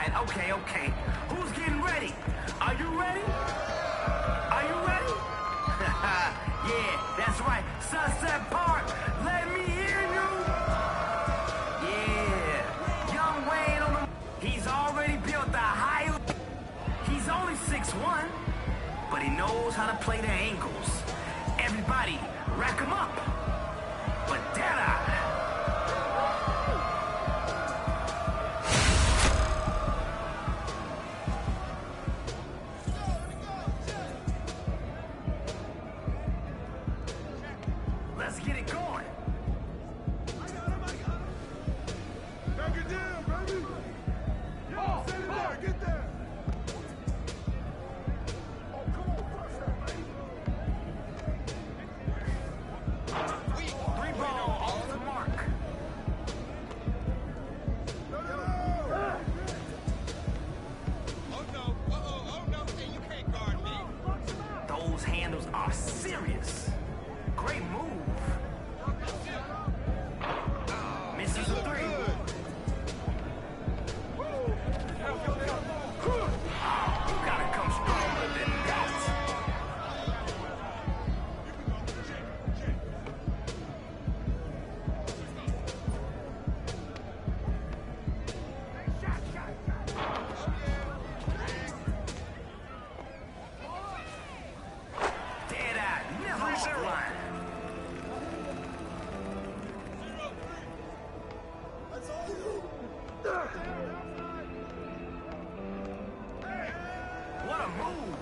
right, okay. Who's getting ready? Are you ready? Are you ready? Yeah, that's right. Sunset Park, let me hear you. Yeah, young Wayne on the... He's already built the high... He's only 6'1", but he knows how to play the angles. Everybody, rack him up. But Dada... Let's get it going. I got him. Back it down, baby. Set it there, get there. Oh, come on, first that, baby. 3 ball off the mark. Oh no, hey, you can't guard me. Those handles are serious. Great move. Misses a 3. You gotta come stronger than that. Dead eye, never offline. That's all you. What a move.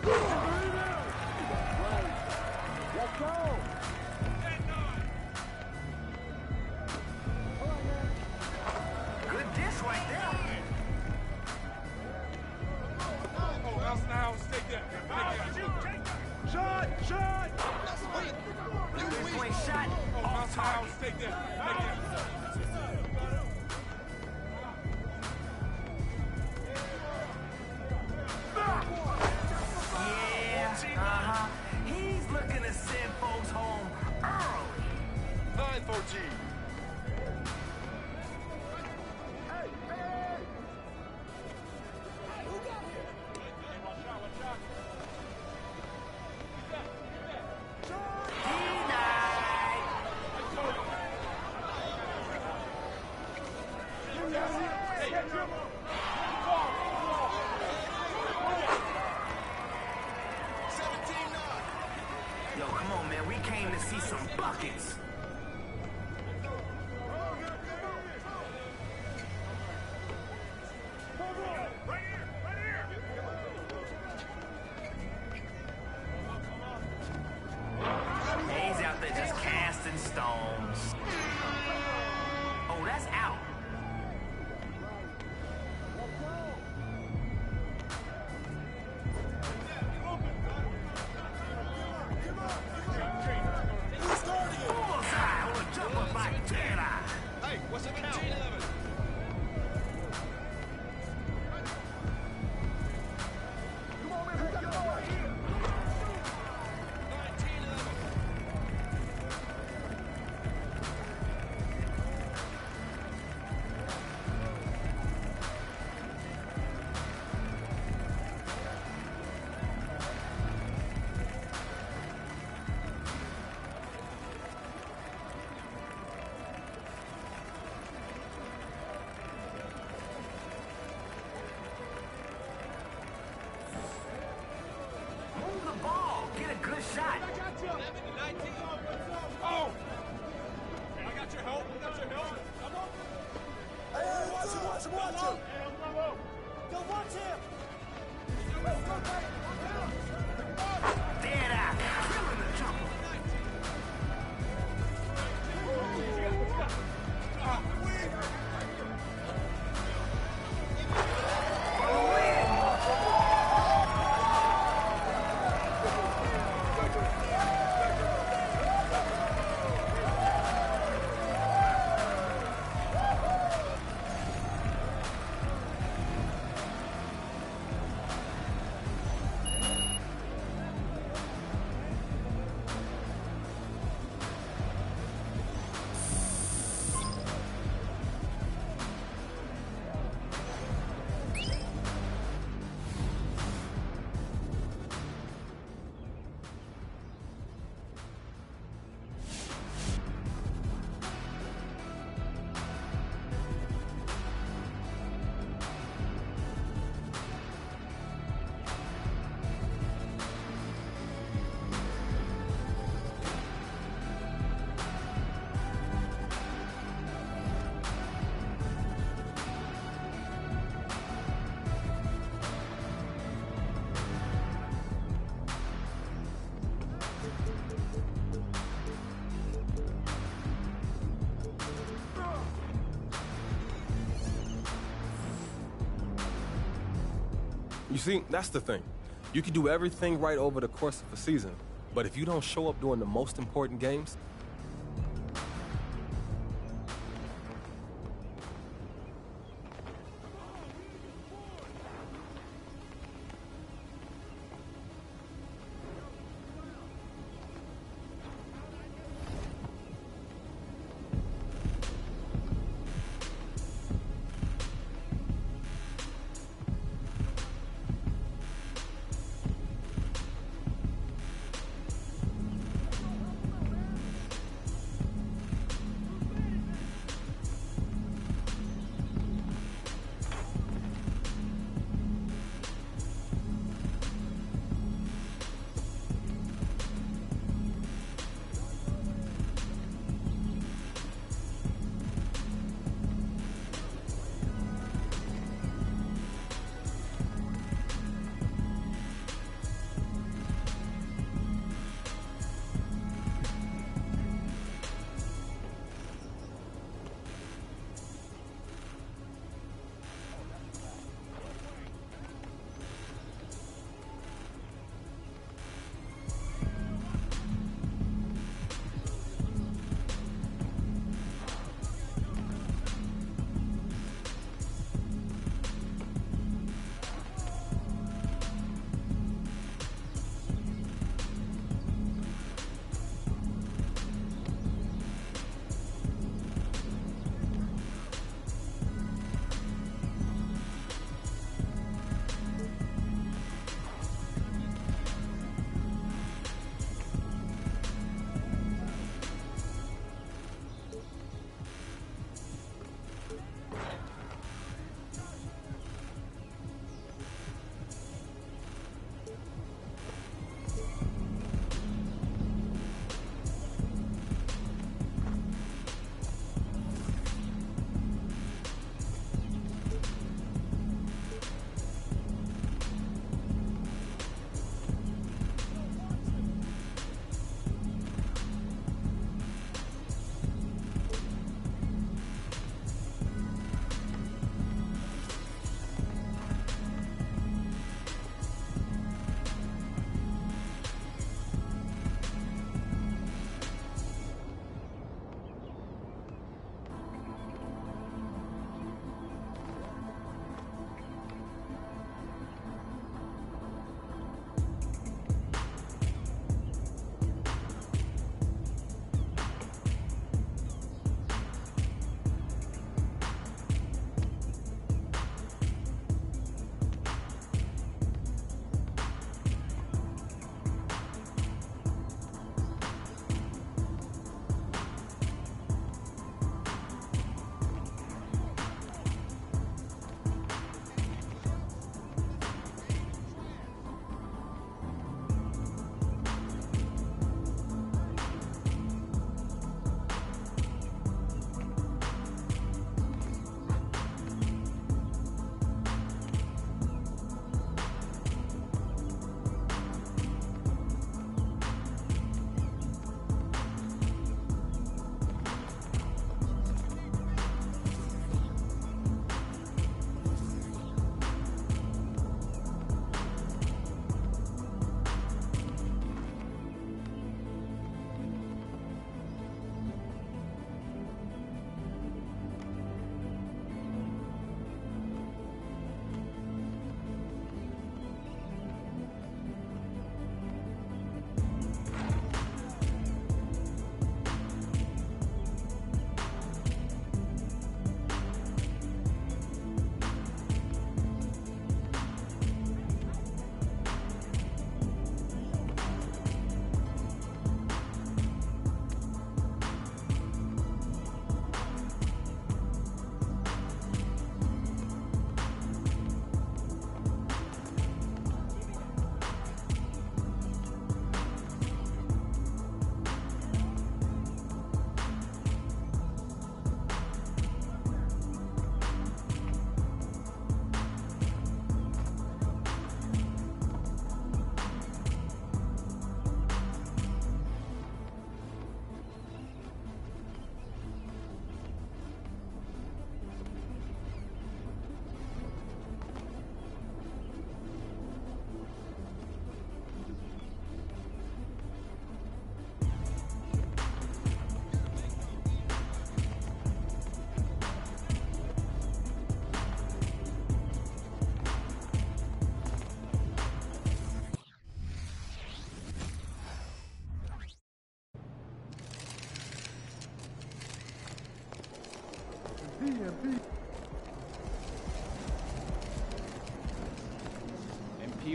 Let's go. Good dish right there. Oh, Nelson House, take that. Shot! Shot! Three-point shot. Oh, Off Nelson target. House, take that. Yeah, he's looking to send folks home early. 9-14. Yo, come on, man. We came to see some buckets. He's out there just casting stones. Oh, that's out. Bullseye on a jumper by Taylor. Hey, what's the count? 11. Come on, man. We got to go right here. 19-11. Move the ball. Get a good shot. 19. Oh! I got your help. I got your help. Come on. Hey, watch him, watch him, watch him. Go watch him. Dead out. Killing the jumper. You see, that's the thing. You can do everything right over the course of a season, but if you don't show up during the most important games,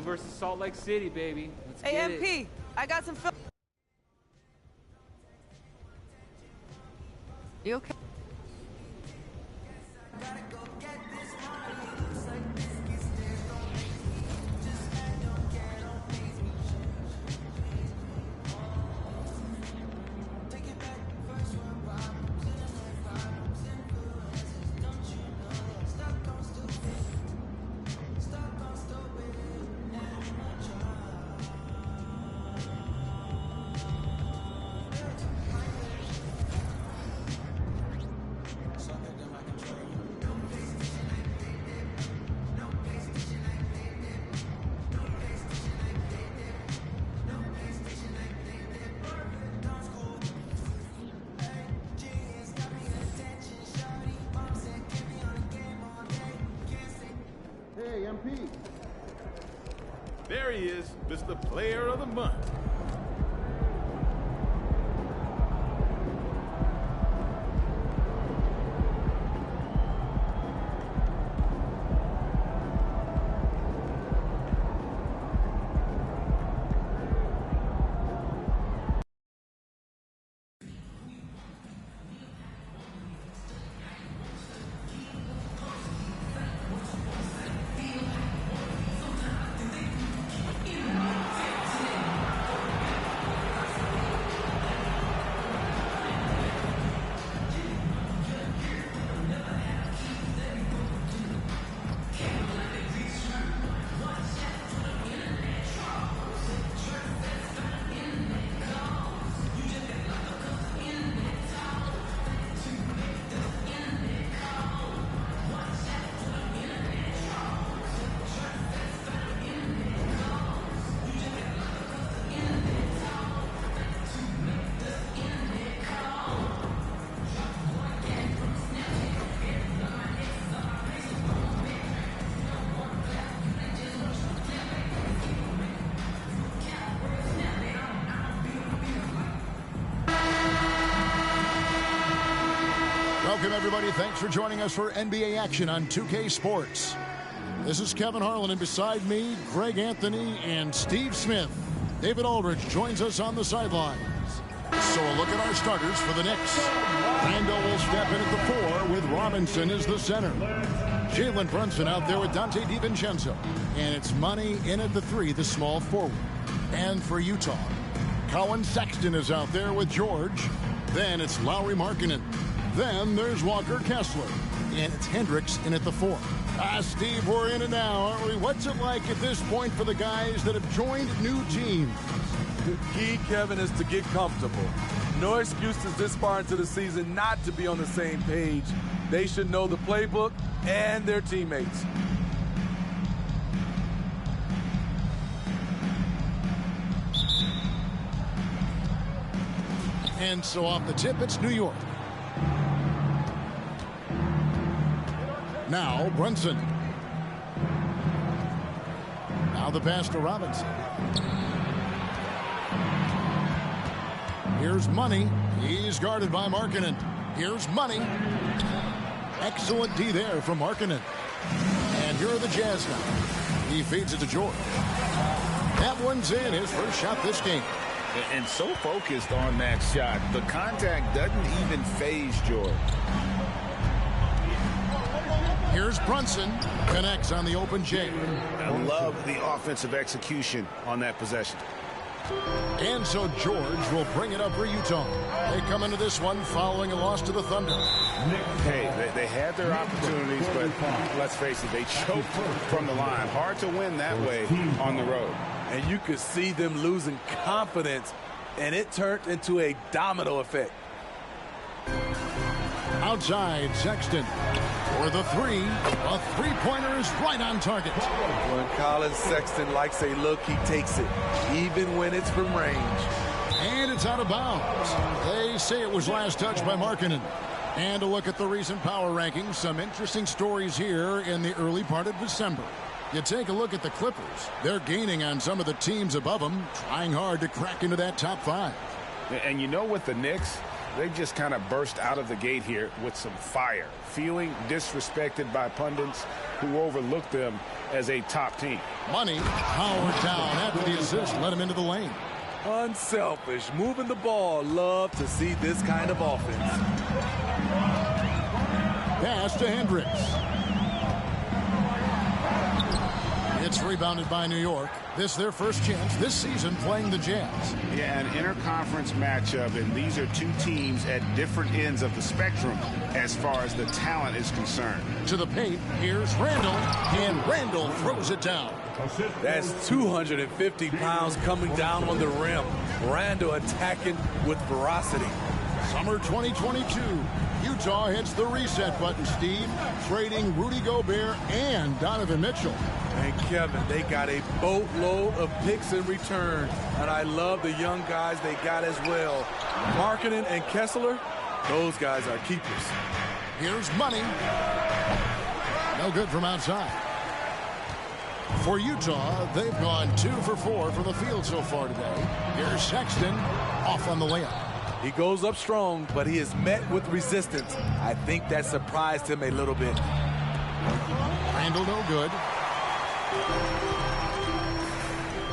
MP versus Salt Lake City, baby. Let's get it. MP, I got some film. You okay? Hey, MP. There he is, Mr. Player of the Month. Welcome, everybody. Thanks for joining us for NBA action on 2K Sports. This is Kevin Harlan, and beside me, Greg Anthony and Steve Smith. David Aldridge joins us on the sidelines. So a look at our starters for the Knicks. Randall will step in at the 4 with Robinson as the center. Jalen Brunson out there with Dante DiVincenzo. And it's Money in at the 3, the small forward. And for Utah, Colin Sexton is out there with George. Then it's Lauri Markkanen. Then there's Walker Kessler. And it's Hendricks in at the 4. Steve, we're in it now, aren't we? What's it like at this point for the guys that have joined new teams? The key, Kevin, is to get comfortable. No excuses this far into the season not to be on the same page. They should know the playbook and their teammates. And so off the tip, it's New York. Now Brunson. Now the pass to Robinson. Here's Money. He's guarded by Markkanen. Here's Money. Excellent D there from Markkanen. And here are the Jazz now. He feeds it to George. That one's in, his first shot this game. And so focused on that shot, the contact doesn't even phase George. Here's Brunson. Connects on the open J. I love the offensive execution on that possession. And so George will bring it up for Utah. They come into this one following a loss to the Thunder. Hey, they had their opportunities, but let's face it, they choked from the line. Hard to win that way on the road. And you could see them losing confidence, and it turned into a domino effect. Outside, Sexton for the 3. A three-pointer is right on target. When Colin Sexton likes a look, he takes it, even when it's from range. And it's out of bounds. They say it was last touched by Markkanen. And a look at the recent power rankings. Some interesting stories here in the early part of December. You take a look at the Clippers. They're gaining on some of the teams above them, trying hard to crack into that top 5. And you know, with the Knicks, they just kind of burst out of the gate here with some fire, feeling disrespected by pundits who overlook them as a top team. Money powered down after the assist led him into the lane. Unselfish, moving the ball. Love to see this kind of offense. Pass to Hendricks. It's rebounded by New York. This their first chance this season playing the Jazz. Yeah, an interconference matchup, and these are two teams at different ends of the spectrum as far as the talent is concerned. To the paint, here's Randall, and Randall throws it down. That's 250 pounds coming down on the rim. Randall attacking with ferocity. Summer 2022. Utah hits the reset button, Steve, trading Rudy Gobert and Donovan Mitchell. And Kevin, they got a boatload of picks in return. And I love the young guys they got as well. Markkanen and Kessler, those guys are keepers. Here's Money. No good from outside. For Utah, they've gone 2 for 4 from the field so far today. Here's Sexton off on the layup. He goes up strong, but he is met with resistance. I think that surprised him a little bit. Randall no good.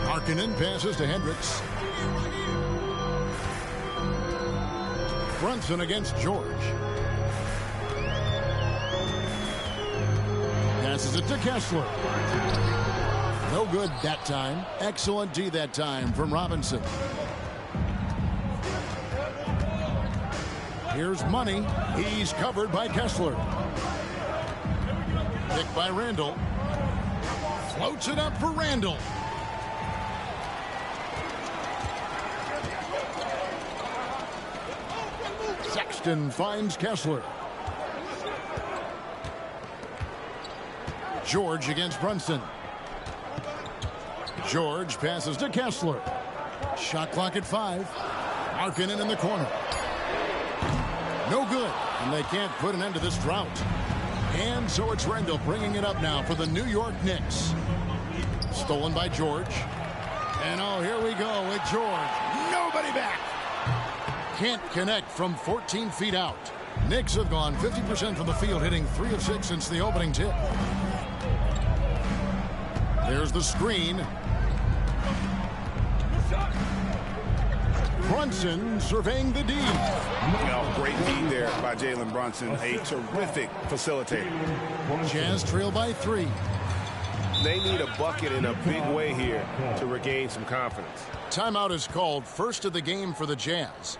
Markkanen passes to Hendricks. Brunson against George. Passes it to Kessler. No good that time. Excellent D that time from Robinson. Here's Money. He's covered by Kessler. Picked by Randall. Floats it up for Randall. Sexton finds Kessler. George against Brunson. George passes to Kessler. Shot clock at 5. Markkanen in the corner. No good, and they can't put an end to this drought. And so it's Randall bringing it up now for the New York Knicks. Stolen by George. And oh, here we go with George. Nobody back. Can't connect from 14 feet out. Knicks have gone 50% from the field, hitting 3 of 6 since the opening tip. There's the screen. Brunson surveying the D. Great D there by Jalen Brunson. A terrific facilitator. Jazz trail by 3. They need a bucket in a big way here to regain some confidence. Timeout is called, first of the game for the Jazz.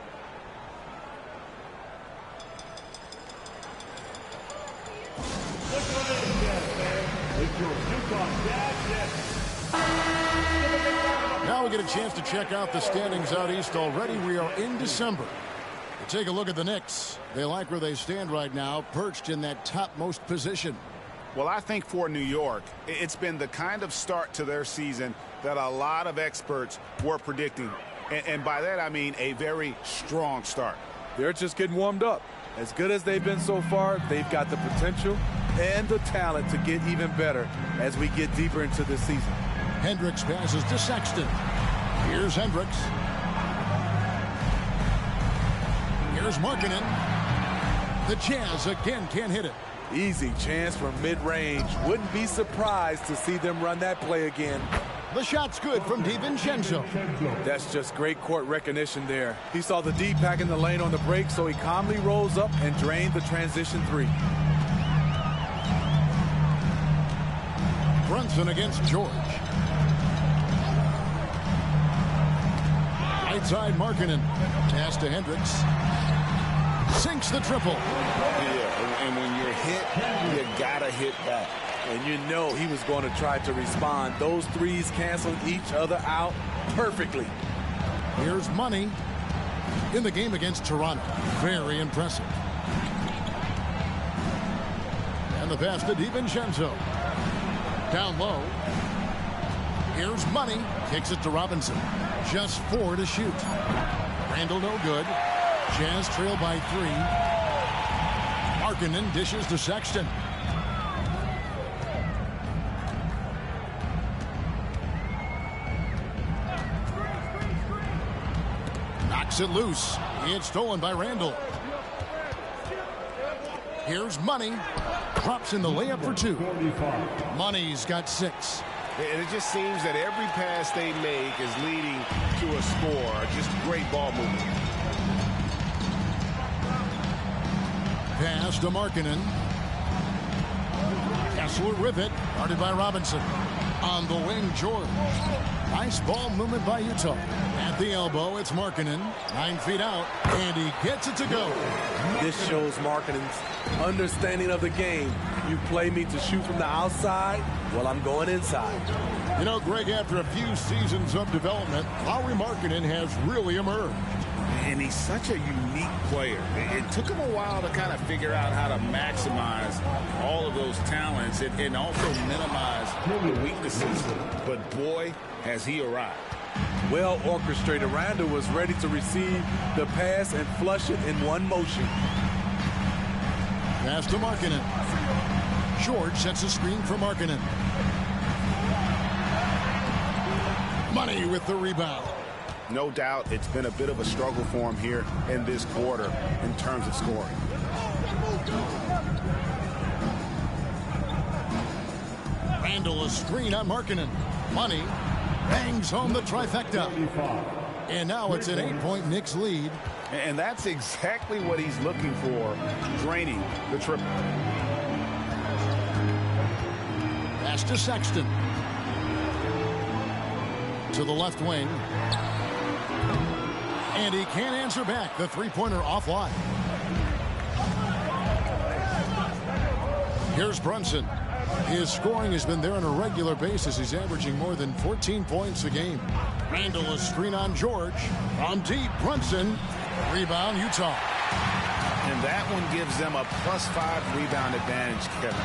Now we get a chance to check out the standings out east already. We are in December. Take a look at the Knicks. They like where they stand right now, perched in that topmost position. Well, I think for New York, it's been the kind of start to their season that a lot of experts were predicting. And by that, I mean a very strong start. They're just getting warmed up. As good as they've been so far, they've got the potential and the talent to get even better as we get deeper into this season. Hendricks passes to Sexton. Here's Hendricks. Here's Markkanen. The Jazz again can't hit it. Easy chance from mid-range. Wouldn't be surprised to see them run that play again. The shot's good from DiVincenzo. That's just great court recognition there. He saw the D pack in the lane on the break, so he calmly rolls up and drained the transition 3. Brunson against George. Right side Markkanen. Pass to Hendricks. Sinks the triple. Yeah, and when you're hit, you gotta hit back. And you know he was going to try to respond. Those threes canceled each other out perfectly. Here's Money in the game against Toronto. Very impressive. And the pass to DiVincenzo. Down low. Here's Money. Kicks it to Robinson. Just 4 to shoot. Randall no good. Jazz trail by 3. Markkanen dishes to Sexton. Knocks it loose. It's stolen by Randall. Here's Money. Drops in the layup for 2. Money's got 6. And it just seems that every pass they make is leading to a score. Just great ball movement. Pass to Markkanen. Kessler with it. Guarded by Robinson. On the wing, George. Nice ball movement by Utah. At the elbow, it's Markkanen. 9 feet out. And he gets it to go. This shows Markkanen's understanding of the game. You play me to shoot from the outside, well, I'm going inside. You know, Greg, after a few seasons of development, Lauri Markkanen has really emerged. And he's such a unique player. It took him a while to kind of figure out how to maximize all of those talents and also minimize the weaknesses. But boy, has he arrived. Well orchestrated. Randall was ready to receive the pass and flush it in one motion. Pass to Markkanen. George sets a screen for Markkanen. Money with the rebound. No doubt it's been a bit of a struggle for him here in this quarter in terms of scoring. Randall a screen on Markkanen. Money bangs home the trifecta. And now it's an 8-point Knicks lead. And that's exactly what he's looking for, draining the triple. Pass to Sexton. To the left wing. And he can't answer back. The three-pointer offline. Here's Brunson. His scoring has been there on a regular basis. He's averaging more than 14 points a game. Randall a screen on George. From deep, Brunson. Rebound, Utah. And that one gives them a +5 rebound advantage, Kevin.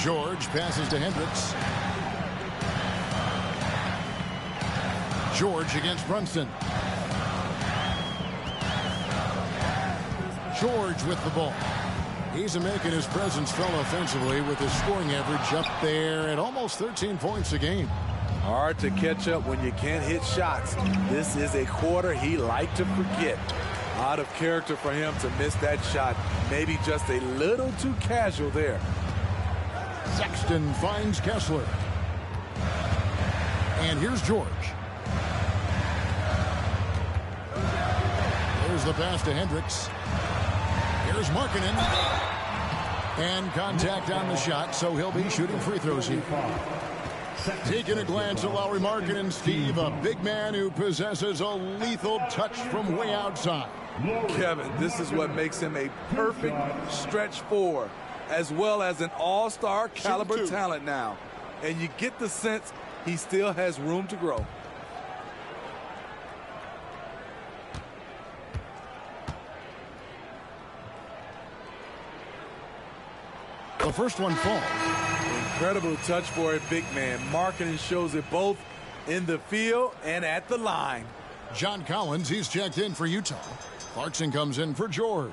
George passes to Hendricks. George against Brunson. George with the ball. He's making his presence felt offensively with his scoring average up there at almost 13 points a game. Hard to catch up when you can't hit shots. This is a quarter he liked to forget. Out of character for him to miss that shot. Maybe just a little too casual there. Sexton finds Kessler. And here's George. There's the pass to Hendricks. Here's Markkanen. And contact on the shot, so he'll be shooting free throws here. Taking a glance at Lauri Markkanen, Steve, a big man who possesses a lethal touch from way outside. Kevin, this is what makes him a perfect stretch four, as well as an all-star caliber talent now. And you get the sense he still has room to grow. The first one falls. Incredible touch for a big man. Markkanen shows it both in the field and at the line. John Collins, he's checked in for Utah. Clarkson comes in for George.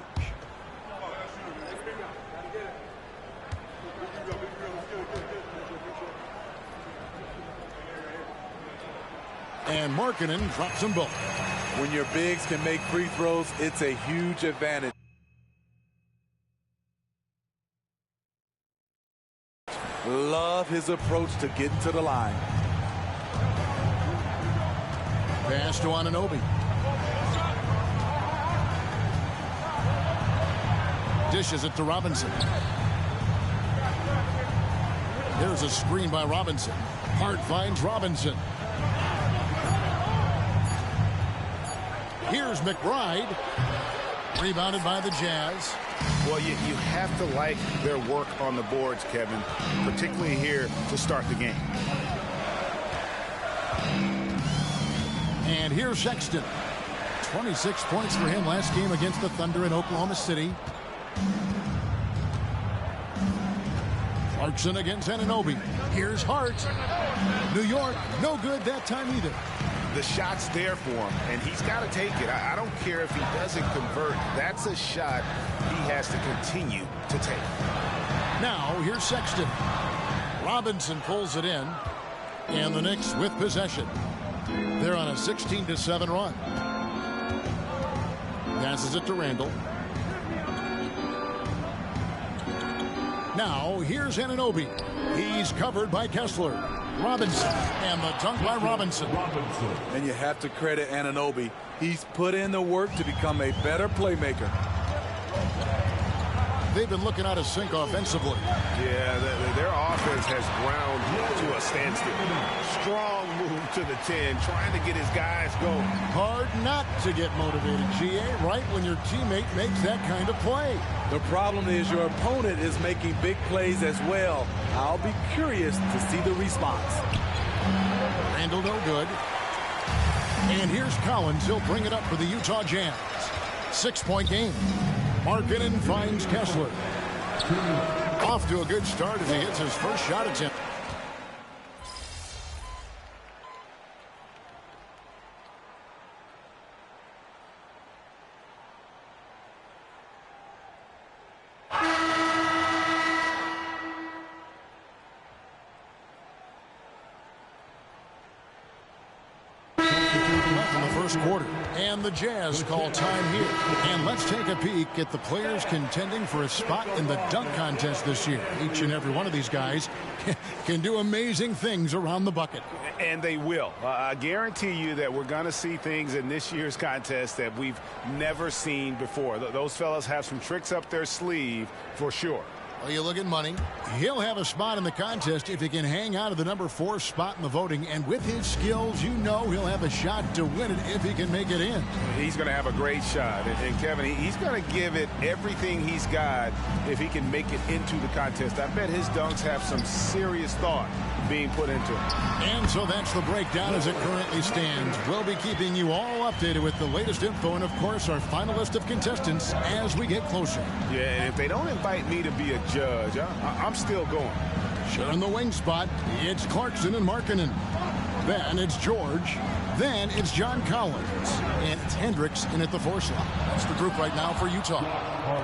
And Markkanen drops them both. When your bigs can make free throws, it's a huge advantage. Love his approach to getting to the line. Pass to Anunoby. Dishes it to Robinson. There's a screen by Robinson. Hart finds Robinson. Here's McBride. Rebounded by the Jazz. Well, you have to like their work on the boards, Kevin, particularly here to start the game. And here's Sexton. 26 points for him last game against the Thunder in Oklahoma City. Clarkson against Anunoby. Here's Hart. New York, no good that time either. The shot's there for him, and he's got to take it. I don't care if he doesn't convert. That's a shot he has to continue to take. Now, here's Sexton. Robinson pulls it in, and the Knicks with possession. They're on a 16-7 run. Passes it to Randall. Now, here's Anunoby. He's covered by Kessler. Robinson, and the dunk by Robinson. And you have to credit Anunoby. He's put in the work to become a better playmaker. They've been looking out of sync offensively. Yeah, their offense has ground to a standstill. Strong move to the 10, trying to get his guys going. Hard not to get motivated, GA, right when your teammate makes that kind of play. The problem is your opponent is making big plays as well. I'll be curious to see the response. Randall no good. And here's Collins. He'll bring it up for the Utah Jazz. 6-point game. Markkanen finds Kessler. Off to a good start as he hits his first shot attempt. Quarter, and the Jazz call time here. And let's take a peek at the players contending for a spot in the dunk contest this year. Each and every one of these guys can do amazing things around the bucket. And they will. I guarantee you that we're going to see things in this year's contest that we've never seen before. Those fellas have some tricks up their sleeve for sure. Well, you look at money. He'll have a spot in the contest if he can hang out of the number 4 spot in the voting. And with his skills, you know he'll have a shot to win it if he can make it in. He's going to have a great shot. And Kevin, he's going to give it everything he's got if he can make it into the contest. I bet his dunks have some serious thought being put into it. And so that's the breakdown as it currently stands. We'll be keeping you all updated with the latest info and, of course, our final list of contestants as we get closer. Yeah, and if they don't invite me to be a judge, I'm still going. Sharing the wing spot, it's Clarkson and Markkanen. Then it's George. Then it's John Collins. And it's Hendricks in at the 4 slot. That's the group right now for Utah.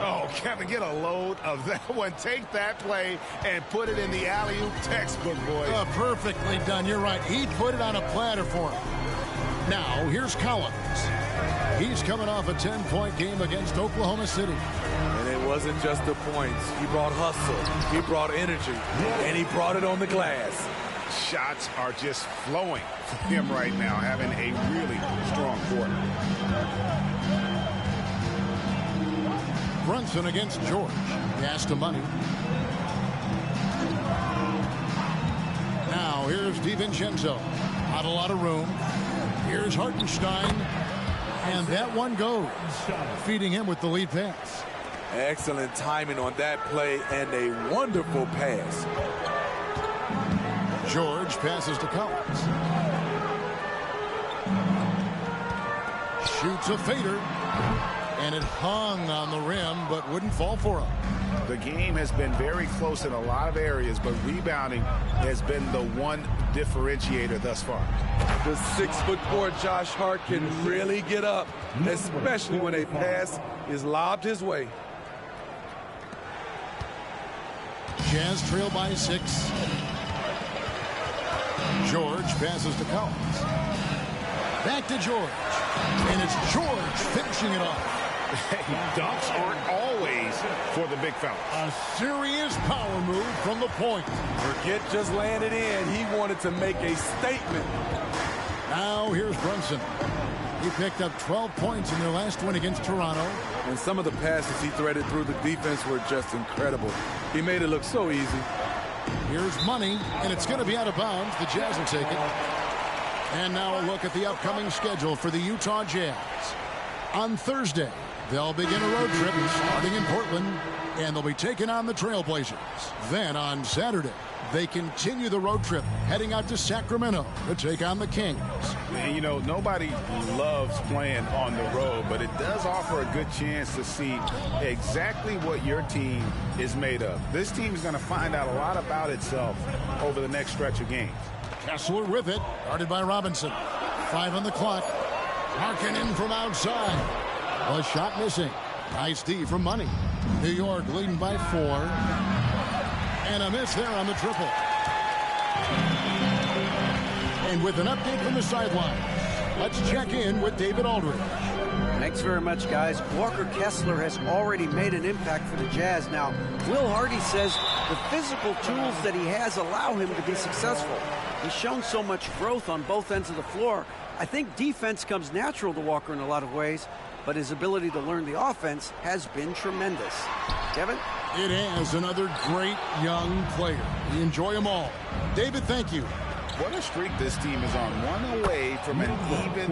Oh, Kevin, get a load of that one. Take that play and put it in the alley-oop textbook, boys. Perfectly done. You're right. He put it on a platter for him. Now, here's Collins. He's coming off a 10-point game against Oklahoma City. And it wasn't just the points. He brought hustle. He brought energy. And he brought it on the glass. Shots are just flowing for him right now, having a really strong quarter. Brunson against George. Pass to Money. Now here's DiVincenzo. Not a lot of room. Here's Hartenstein. And that one goes. Feeding him with the lead pass. Excellent timing on that play and a wonderful pass. George passes to Collins. Shoots a fader. And it hung on the rim, but wouldn't fall for him. The game has been very close in a lot of areas, but rebounding has been the one differentiator thus far. The 6'4" Josh Hart can really get up, especially when a pass is lobbed his way. Jazz trail by 6. George passes to Collins. Back to George. And it's George finishing it off. Dunks aren't always for the big fella. A serious power move from the point. Forget just landed in. He wanted to make a statement. Now here's Brunson. He picked up 12 points in their last win against Toronto. And some of the passes he threaded through the defense were just incredible. He made it look so easy. Here's Money, and it's going to be out of bounds. The Jazz will take it. And now a look at the upcoming schedule for the Utah Jazz. On Thursday, they'll begin a road trip starting in Portland, and they'll be taking on the Trailblazers. Then on Saturday, they continue the road trip, heading out to Sacramento to take on the Kings. And, you know, nobody loves playing on the road, but it does offer a good chance to see exactly what your team is made of. This team is going to find out a lot about itself over the next stretch of games. Kessler with it, guarded by Robinson. 5 on the clock. Markkanen from outside. A shot missing. Nice D from Money. New York leading by 4. And a miss there on the triple. And with an update from the sideline, let's check in with David Aldridge. Thanks very much, guys. Walker Kessler has already made an impact for the Jazz. Now, Will Hardy says the physical tools that he has allow him to be successful. He's shown so much growth on both ends of the floor. I think defense comes natural to Walker in a lot of ways, but his ability to learn the offense has been tremendous. Kevin? It has another great young player. We enjoy them all. David, thank you. What a streak this team is on. One away from an even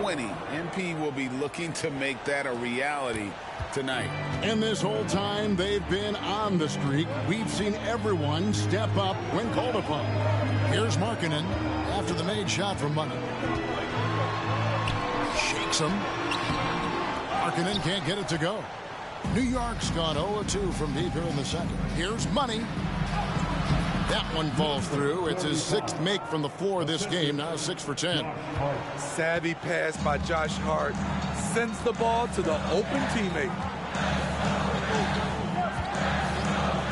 20. MP will be looking to make that a reality tonight. And this whole time they've been on the streak, we've seen everyone step up when called upon. Here's Markkanen after the made shot from Money. Shakes him. Markkanen can't get it to go. New York's gone 0-2 from deep here in the second. Here's Money. That one falls through. It's his 6th make from the floor this game, now 6 for 10. Savvy pass by Josh Hart. Sends the ball to the open teammate.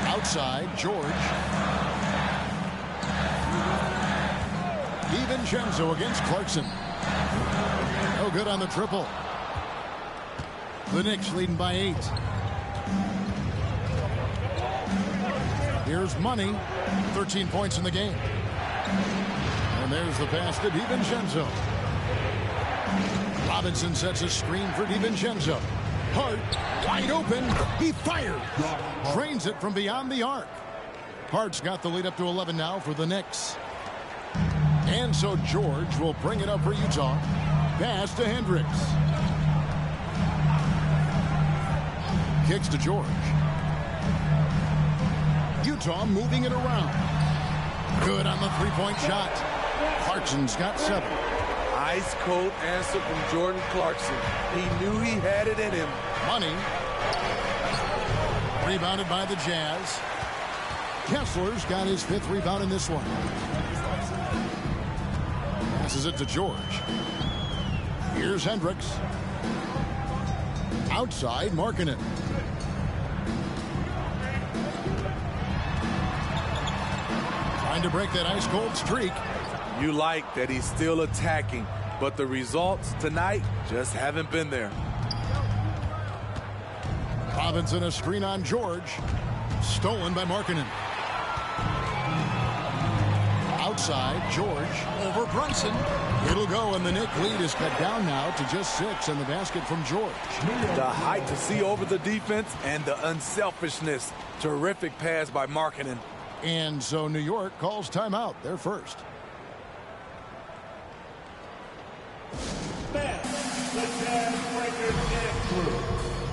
Outside, George. DiVincenzo against Clarkson. No good on the triple. The Knicks leading by 8. Here's Money. 13 points in the game. And there's the pass to DiVincenzo. Robinson sets a screen for DiVincenzo. Hart, wide open. He fires. Drains it from beyond the arc. Hart's got the lead up to 11 now for the Knicks. And so George will bring it up for Utah. Pass to Hendricks. Kicks to George. Utah moving it around. Good on the three-point shot. Clarkson's got 7. Ice cold answer from Jordan Clarkson. He knew he had it in him. Money. Rebounded by the Jazz. Kessler's got his 5th rebound in this one. Passes it to George. Here's Hendricks. Outside, Markkanen. Trying to break that ice-cold streak. You like that he's still attacking, but the results tonight just haven't been there. Robinson a screen on George. Stolen by Markkanen. Outside, George over Brunson. It'll go, and the Knick lead is cut down now to just 6, and the basket from George. The height to see over the defense and the unselfishness. Terrific pass by Markkanen. And so New York calls timeout. They're first.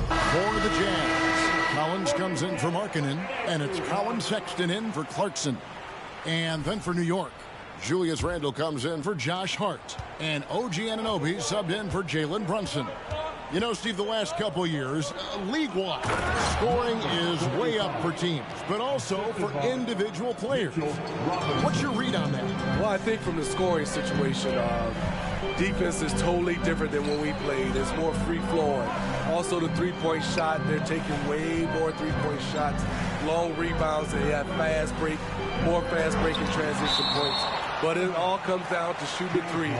For the Jazz, Collins comes in for Markkanen, and it's Colin Sexton in for Clarkson. And then for New York, Julius Randle comes in for Josh Hart, and OG Anunoby subbed in for Jalen Brunson. You know, Steve, the last couple years, league-wide, scoring is way up for teams, but also for individual players. What's your read on that? Well, I think from the scoring situation, defense is totally different than when we played. It's more free-flowing. Also, the three-point shot, they're taking way more three-point shots, long rebounds, they have fast break, more fast break and transition points. But it all comes down to shooting the three.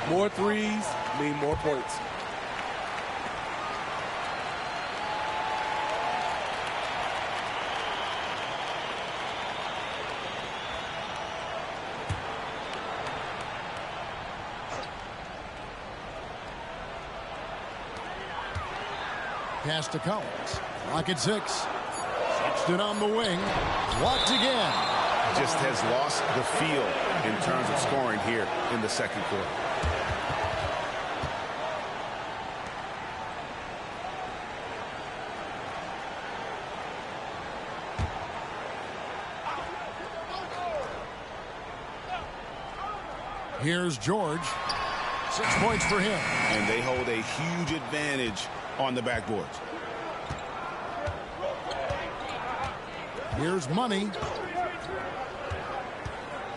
More threes mean more points. Pass to Collins. Clock at 6. Sexton on the wing. Blocked again. Just has lost the feel in terms of scoring here in the second quarter. Here's George. 6 points for him. And they hold a huge advantage on the backboards. Here's Money.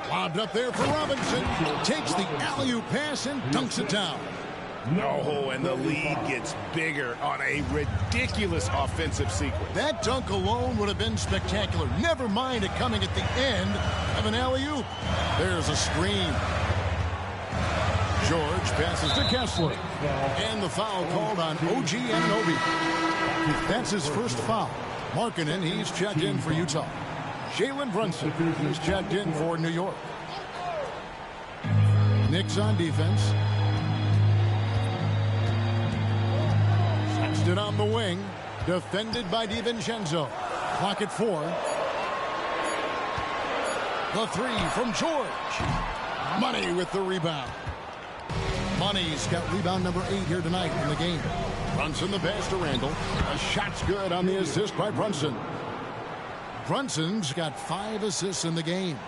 Lobbed up there for Robinson. Takes the alley-oop pass and dunks it down. Oh, and the lead gets bigger on a ridiculous offensive sequence. That dunk alone would have been spectacular. Never mind it coming at the end of an alley-oop. There's a screen. George passes to Kessler. And the foul called on OG Anunoby. That's his first foul. Markkanen, he's checked in for Utah. Jalen Brunson, he's checked in for New York. Knicks on defense. Sexton on the wing. Defended by DiVincenzo. Clock at 4. The three from George. Money with the rebound. Money's got rebound number 8 here tonight in the game. Brunson the pass to Randall. A shot's good on the assist by Brunson. Brunson's got 5 assists in the game.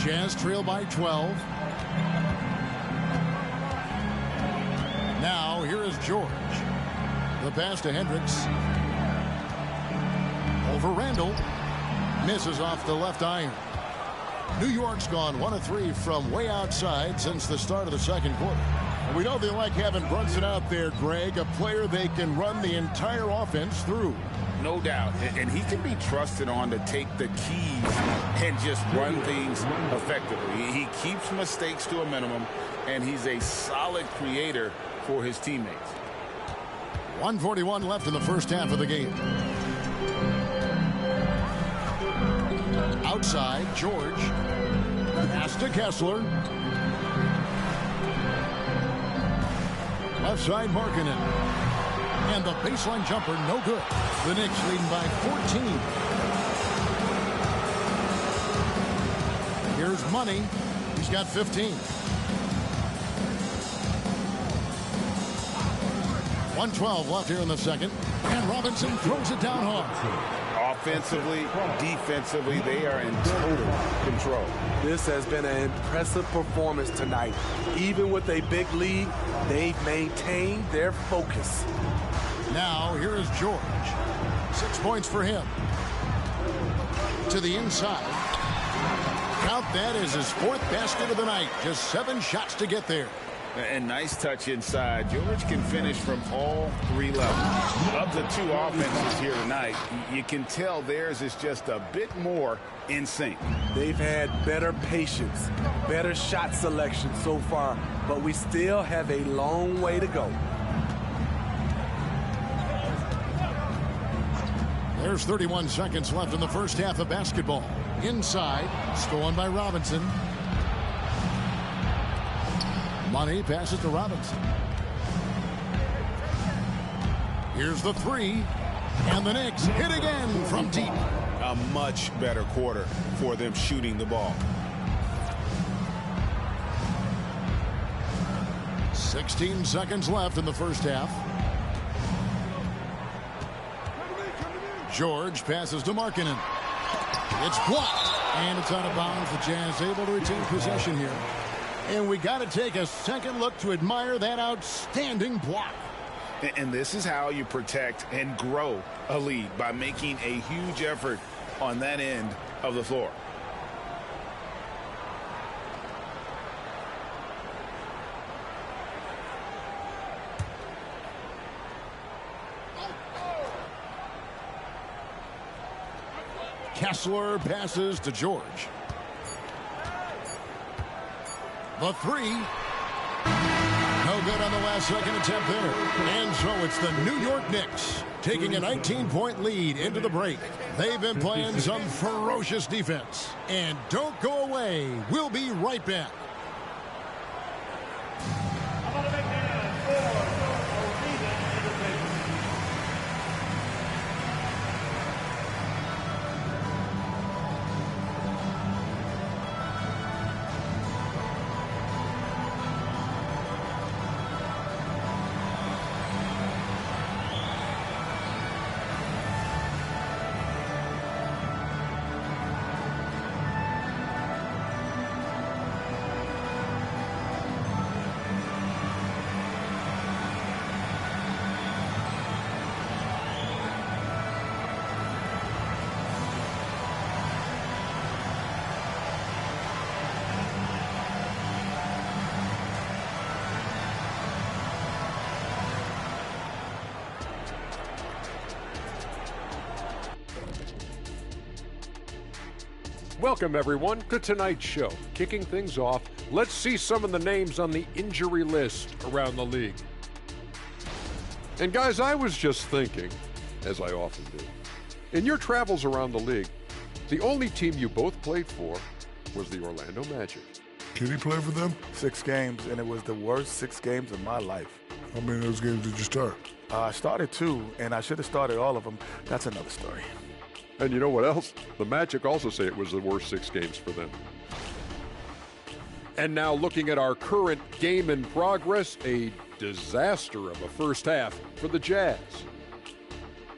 Jazz trail by 12. Now here is George. The pass to Hendricks. Over Randall. Misses off the left iron. New York's gone 1 of 3 from way outside since the start of the second quarter. And we know they like having Brunson out there, Greg, a player they can run the entire offense through. No doubt. And he can be trusted on to take the keys and just run things effectively. He keeps mistakes to a minimum, and he's a solid creator for his teammates. 1:41 left in the first half of the game. Outside, George. Pass to Kessler. Left side, Markkanen. And the baseline jumper, no good. The Knicks leading by 14. Here's Money. He's got 15. 1:12 left here in the second. And Robinson throws it down hard. Offensively, defensively, they are in total control. This has been an impressive performance tonight. Even with a big lead, they've maintained their focus. Now, here is George. 6 points for him. To the inside. Count that as his 4th basket of the night. Just 7 shots to get there. And nice touch inside. George can finish from all 3 levels. Of the 2 offenses here tonight, you can tell theirs is just a bit more in sync. They've had better patience, better shot selection so far, but we still have a long way to go. There's 31 seconds left in the first half of basketball. Inside, stolen by Robinson. Money passes to Robinson. Here's the 3. And the Knicks hit again from deep. A much better quarter for them shooting the ball. 16 seconds left in the first half. George passes to Markkanen. It's blocked. And it's out of bounds. The Jazz able to retain possession here. And we got to take a second look to admire that outstanding block. And this is how you protect and grow a lead, by making a huge effort on that end of the floor. Kessler passes to George. The 3. No good on the last second attempt there. And so it's the New York Knicks taking a 19-point lead into the break. They've been playing some ferocious defense. And don't go away. We'll be right back. Welcome, everyone, to tonight's show. Kicking things off, Let's see some of the names on the injury list around the league. And guys, I was just thinking, as I often do, in your travels around the league, the only team you both played for was the Orlando Magic. Can he play for them? 6 games, and it was the worst 6 games of my life. How many of those games did you start? I started 2, and I should have started all of them. That's another story. And you know what else? The Magic also say it was the worst 6 games for them. And now looking at our current game in progress, a disaster of a first half for the Jazz.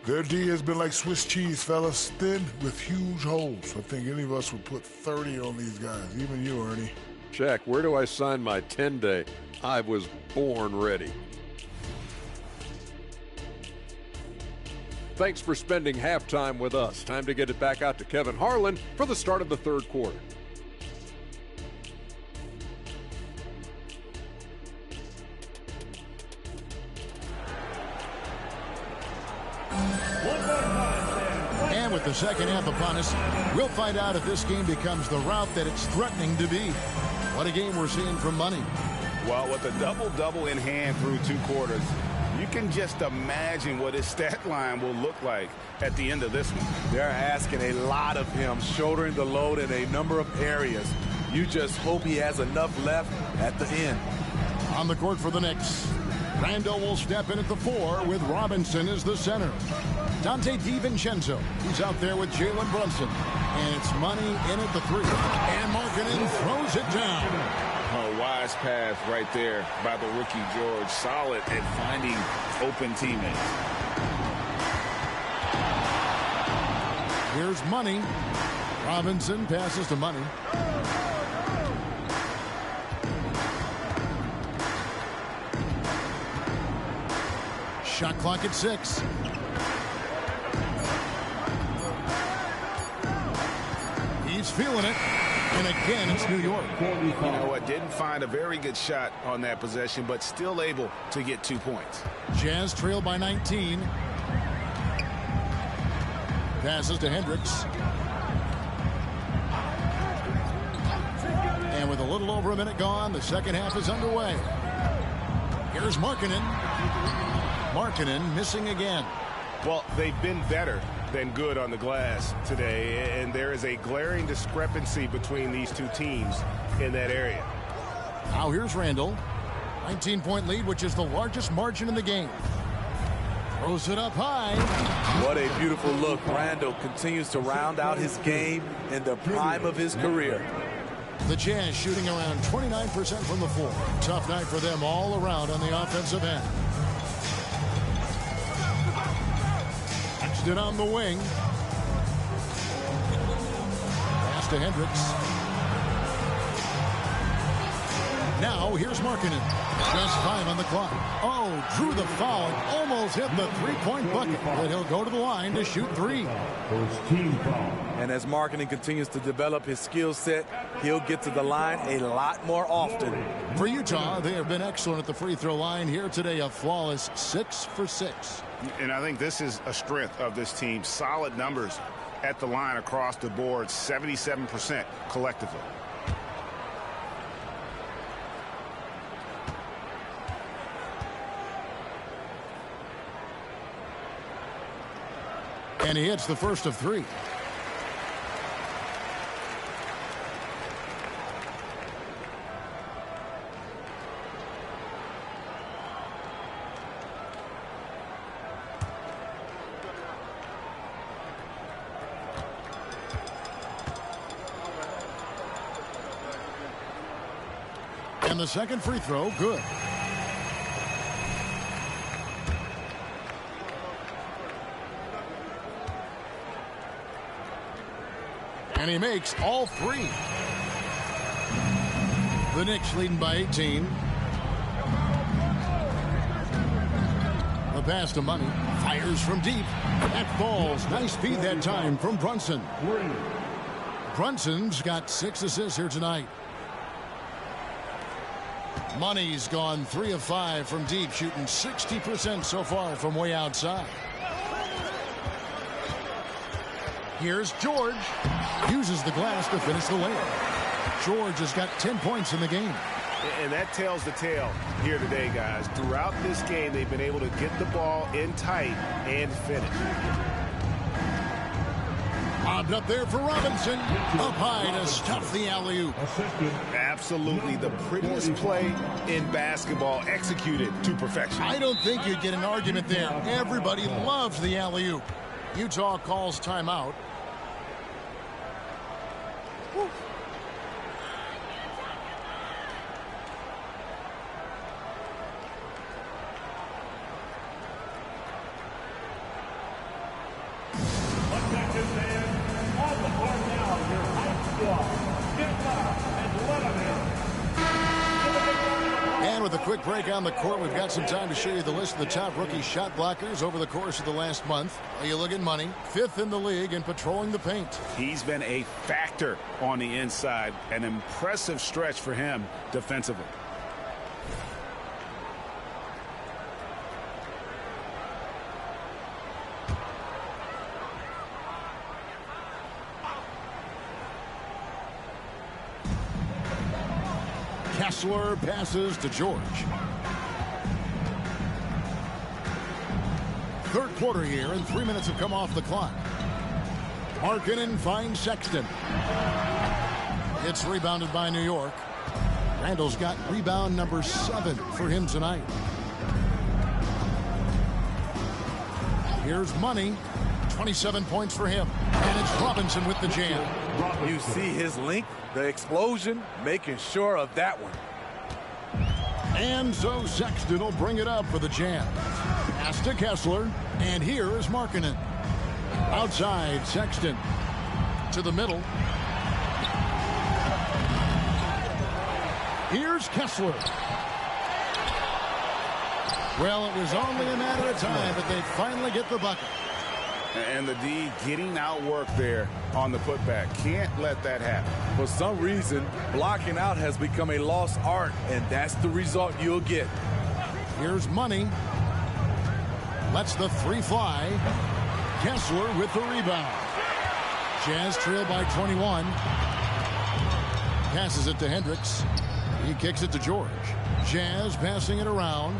Their D has been like Swiss cheese, fellas, thin with huge holes. I think any of us would put 30 on these guys, even you, Ernie. Jack, where do I sign my 10-day? I was born ready. Thanks for spending halftime with us. Time to get it back out to Kevin Harlan for the start of the third quarter. And with the second half upon us, we'll find out if this game becomes the route that it's threatening to be. What a game we're seeing from Money. Well, with a double-double in hand through 2 quarters, you can just imagine what his stat line will look like at the end of this one. They're asking a lot of him, shouldering the load in a number of areas. You just hope he has enough left at the end. On the court for the Knicks, Randall will step in at the 4 with Robinson as the center. Dante DiVincenzo, he's out there with Jalen Brunson. And it's Money in at the 3. And Markkanen throws it down. A wise pass right there by the rookie George. Solid at finding open teammates. Here's Money. Robinson passes to Money. Shot clock at 6. He's feeling it. And again, it's New York. You know what? Didn't find a very good shot on that possession, but still able to get 2 points. Jazz trail by 19. Passes to Hendricks. And with a little over a minute gone, the second half is underway. Here's Markkanen. Markkanen missing again. Well, they've been better than good on the glass today, and there is a glaring discrepancy between these 2 teams in that area. Now here's Randall. 19-point lead, which is the largest margin in the game. Throws it up high. What a beautiful look. Randall continues to round out his game in the prime of his career. The Jazz shooting around 29% from the floor. Tough night for them all around on the offensive end. It on the wing. Pass to Hendricks. Now here's Markkanen. Just 5 on the clock. Oh, drew the foul. Almost hit the 3-point bucket. But he'll go to the line to shoot 3. And as Markkanen continues to develop his skill set, he'll get to the line a lot more often. For Utah, they have been excellent at the free throw line here today. A flawless 6 for 6. And I think this is a strength of this team. Solid numbers at the line across the board, 77% collectively. And he hits the first of 3. And the second free throw, good. And he makes all 3. The Knicks leading by 18. The pass to Money. Fires from deep. That falls. Nice feed that time from Brunson. Brunson's got 6 assists here tonight. Money's gone 3 of 5 from deep, shooting 60% so far from way outside. Here's George. Uses the glass to finish the layup. George has got 10 points in the game. And that tells the tale here today, guys. Throughout this game, they've been able to get the ball in tight and finish. Bobbed up there for Robinson. Up high to stuff the alley-oop. Absolutely the prettiest play in basketball, executed to perfection. I don't think you'd get an argument there. Everybody loves the alley-oop. Utah calls timeout. Woo. And with a quick break on the court, we've got some time to show you the list of the top rookie shot blockers over the course of the last month. You look at Money, 5th in the league in patrolling the paint. He's been a factor on the inside. An impressive stretch for him defensively. Kessler passes to George. Third quarter here, and 3 minutes have come off the clock. Markkanen finds Sexton. It's rebounded by New York. Randall's got rebound number 7 for him tonight. Here's Money. 27 points for him. And it's Robinson with the jam. You see his length, the explosion, making sure of that one. And so Sexton will bring it up for the jam. Pass to Kessler. And here is Markkanen. Outside, Sexton. To the middle. Here's Kessler. Well, it was only a matter of time, but they finally get the bucket. And the D getting outworked there on the putback. Can't let that happen. For some reason, blocking out has become a lost art, and that's the result you'll get. Here's Money. Lets the 3 fly. Kessler with the rebound. Jazz trail by 21. Passes it to Hendricks. He kicks it to George. Jazz passing it around.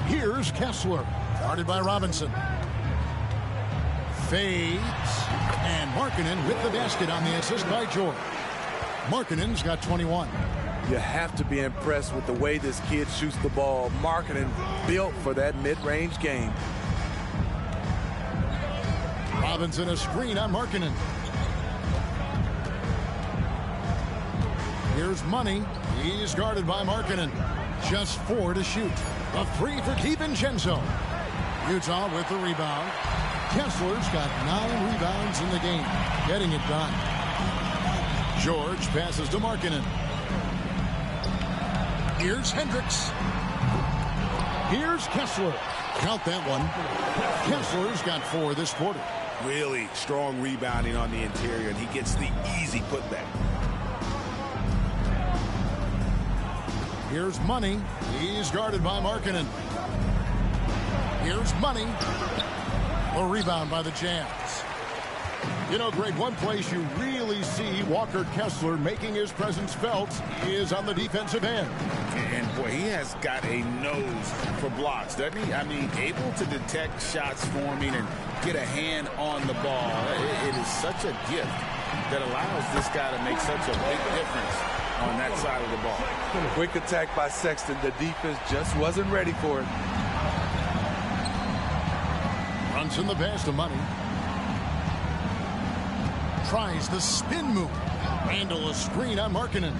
Here's Kessler, guarded by Robinson. Fades, and Markkanen with the basket on the assist by George. Markkanen's got 21. You have to be impressed with the way this kid shoots the ball. Markkanen built for that mid-range game. Robinson a screen on Markkanen. Here's Money. He's guarded by Markkanen. Just 4 to shoot. A 3 for DiVincenzo. Utah with the rebound. Kessler's got 9 rebounds in the game. Getting it done. George passes to Markkanen. Here's Hendricks. Here's Kessler. Count that one. Kessler's got 4 this quarter. Really strong rebounding on the interior, and he gets the easy putback. Here's Money. He's guarded by Markkanen. Here's Money. A rebound by the Jazz. You know, Greg, one place you really see Walker Kessler making his presence felt is on the defensive end. And, boy, he has got a nose for blocks, doesn't he? I mean, able to detect shots forming and get a hand on the ball. It is such a gift that allows this guy to make such a big difference on that side of the ball. Quick attack by Sexton. The defense just wasn't ready for it. Brunson the pass to Money. Tries the spin move. Randall a screen on Markkanen.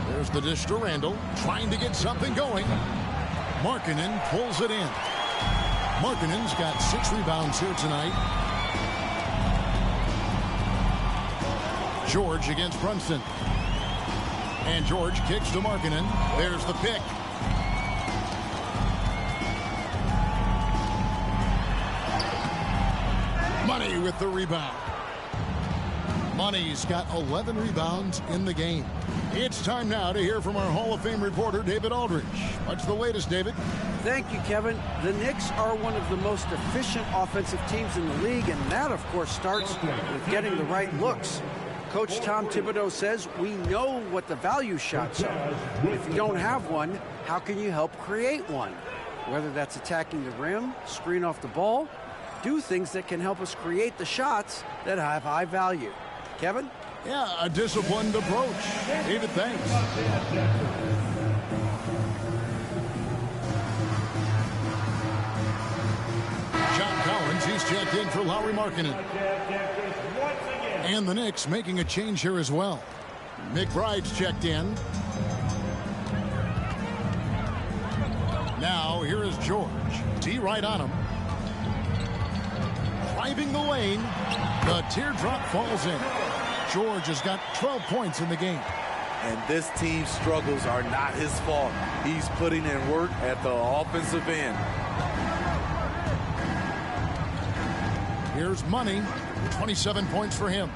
There's the dish to Randall. Trying to get something going. Markkanen pulls it in. Markkanen's got 6 rebounds here tonight. George against Brunson. And George kicks to Markkanen. There's the pick. Money with the rebound. Money's got 11 rebounds in the game. It's time now to hear from our Hall of Fame reporter, David Aldridge. What's the latest, David? Thank you, Kevin. The Knicks are one of the most efficient offensive teams in the league, and that, of course, starts with getting the right looks. Coach Tom Thibodeau says we know what the value shots are. If you don't have one, how can you help create one? Whether that's attacking the rim, screen off the ball, do things that can help us create the shots that have high value. Kevin? Yeah, a disciplined approach. David, thanks. John Collins, he's checked in for Lauri Markkanen. And the Knicks making a change here as well. McBride's checked in. Now, here is George. D right on him. Driving the lane. The teardrop falls in. George has got 12 points in the game. And this team's struggles are not his fault. He's putting in work at the offensive end. Here's Money. 27 points for him.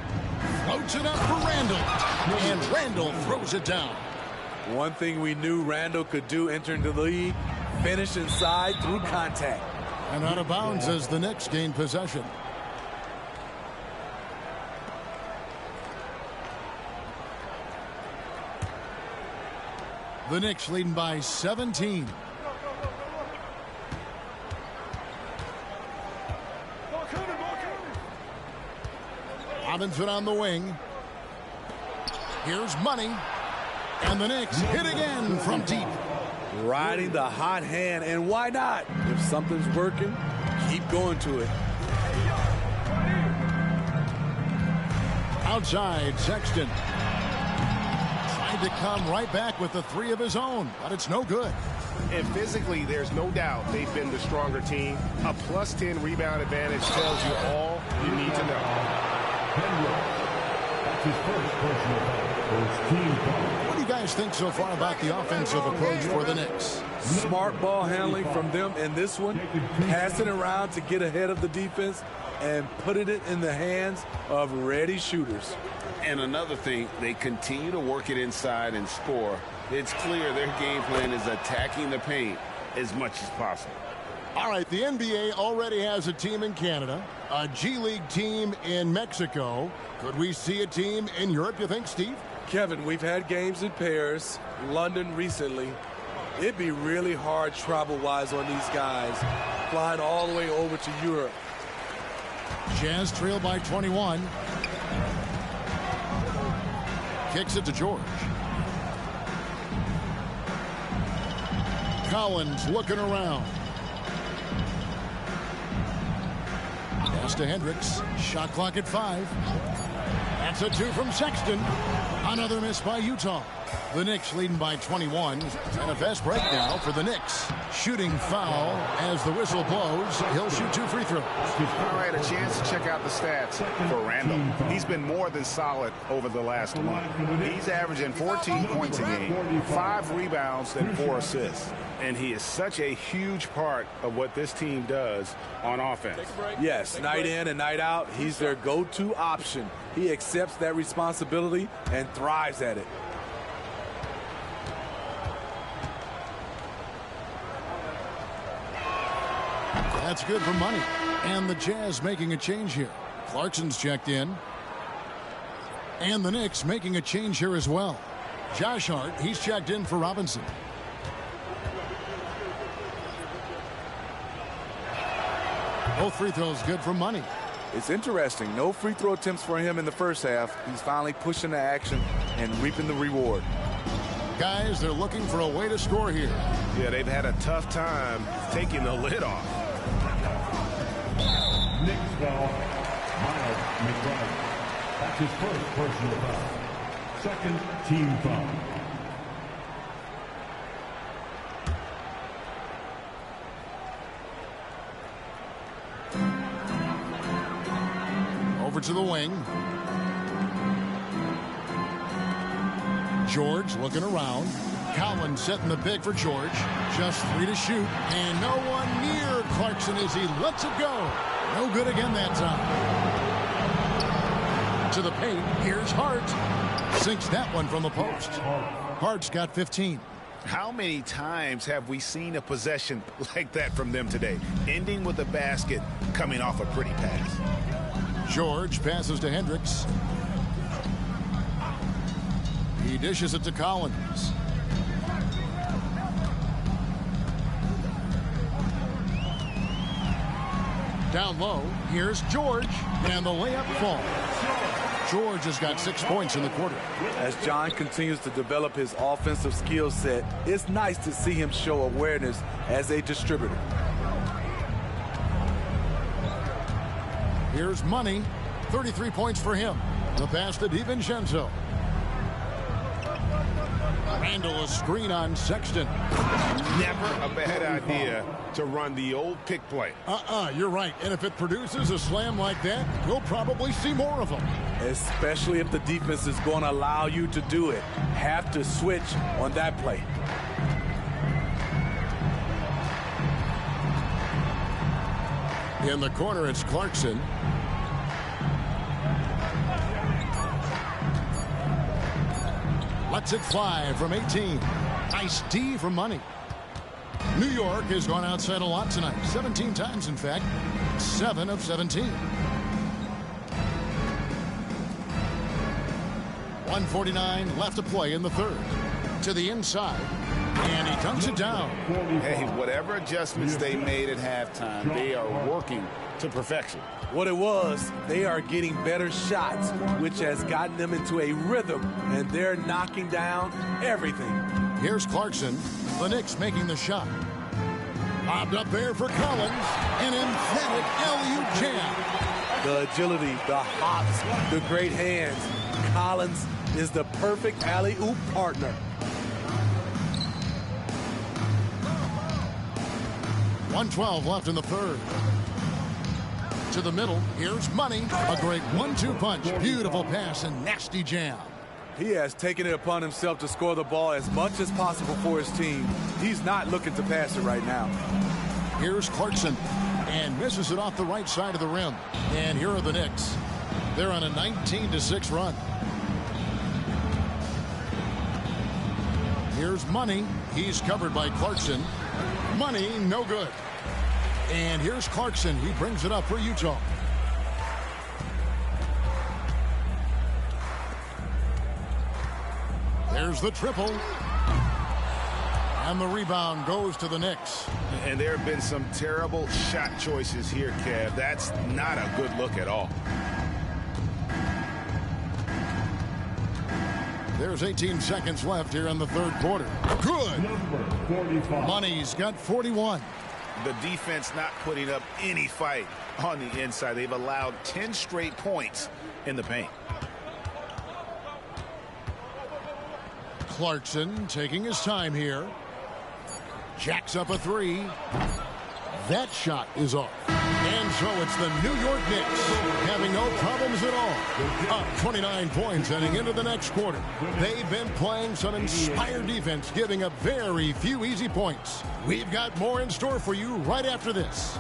Floats it up for Randall. And Randall throws it down. One thing we knew Randall could do entering the league, finish inside through contact. And out of bounds as the Knicks gain possession. The Knicks leading by 17. Robinson on the wing. Here's Money. And the Knicks hit again from deep. Riding the hot hand, and why not? If something's working, keep going to it. Outside, Sexton. Tried to come right back with the three of his own, but it's no good. And physically, there's no doubt they've been the stronger team. A plus 10 rebound advantage tells you all you need to know. That's his first personal foul. What do you guys think so far about the offensive approach for the Knicks? Smart ball handling from them in this one. Passing around to get ahead of the defense and putting it in the hands of ready shooters. And another thing, they continue to work it inside and score. It's clear their game plan is attacking the paint as much as possible. All right, the NBA already has a team in Canada, a G League team in Mexico. Could we see a team in Europe, you think, Steve? Kevin, we've had games in Paris, London recently. It'd be really hard travel-wise on these guys, flying all the way over to Europe. Jazz trail by 21. Kicks it to George. Collins looking around. Pass to Hendricks. Shot clock at 5. That's a 2 from Sexton. Another miss by Utah. The Knicks leading by 21. And a fast break now for the Knicks. Shooting foul as the whistle blows. He'll shoot 2 free throws. All right, a chance to check out the stats for Randall. He's been more than solid over the last month. He's averaging 14 points a game, 5 rebounds, and 4 assists. And he is such a huge part of what this team does on offense. Yes, night in and night out, he's their go-to option. He accepts that responsibility and thrives at it. That's good for Money. And the Jazz making a change here. Clarkson's checked in. And the Knicks making a change here as well. Josh Hart, he's checked in for Robinson. Both free throws good for Money. It's interesting. No free throw attempts for him in the first half. He's finally pushing the action and reaping the reward. Guys, they're looking for a way to score here. Yeah, they've had a tough time taking the lid off. Knicks foul, Miles McBride. That's his first personal foul. Second team foul. Over to the wing. George looking around. Collins setting the pick for George. Just 3 to shoot. And no one near Clarkson as he lets it go. No good again that time. To the paint. Here's Hart. Sinks that one from the post. Hart's got 15. How many times have we seen a possession like that from them today, ending with a basket coming off a pretty pass? George passes to Hendricks. He dishes it to Collins. Down low, here's George, and the layup falls. George has got 6 points in the quarter. As John continues to develop his offensive skill set, it's nice to see him show awareness as a distributor. Here's Money, 33 points for him. The pass to DiVincenzo. Randall, a screen on Sexton. Never a bad idea to run the old pick play. You're right. And if it produces a slam like that, we'll probably see more of them. Especially if the defense is going to allow you to do it. Have to switch on that play. In the corner, it's Clarkson. Lets it fly from 18. Nice D for Money. New York has gone outside a lot tonight. 17 times, in fact. 7 of 17. 1:49 left to play in the third. To the inside. And he dunks it down. Hey, whatever adjustments they made at halftime, they are working to perfection. What it was, they are getting better shots, which has gotten them into a rhythm, and they're knocking down everything. Here's Clarkson. The Knicks making the shot. Lobbed up there for Collins. An emphatic alley-oop jam. The agility, the hops, the great hands. Collins is the perfect alley-oop partner. 1:12 left in the third. To the middle, here's Money. A great 1-2 punch. Beautiful pass and nasty jam. He has taken it upon himself to score the ball as much as possible for his team. He's not looking to pass it right now. Here's Clarkson, and misses it off the right side of the rim. And here are the Knicks. They're on a 19-6 run. Here's Money. He's covered by Clarkson. Money, no good. And here's Clarkson. He brings it up for Utah. There's the triple. And the rebound goes to the Knicks. And there have been some terrible shot choices here, Kev. That's not a good look at all. There's 18 seconds left here in the third quarter. Good. Money's got 41. The defense not putting up any fight on the inside. They've allowed 10 straight points in the paint. Clarkson taking his time here. Jacks up a three. That shot is off. And so it's the New York Knicks having no problems at all. Up 29 points heading into the next quarter. They've been playing some inspired defense, giving up very few easy points. We've got more in store for you right after this.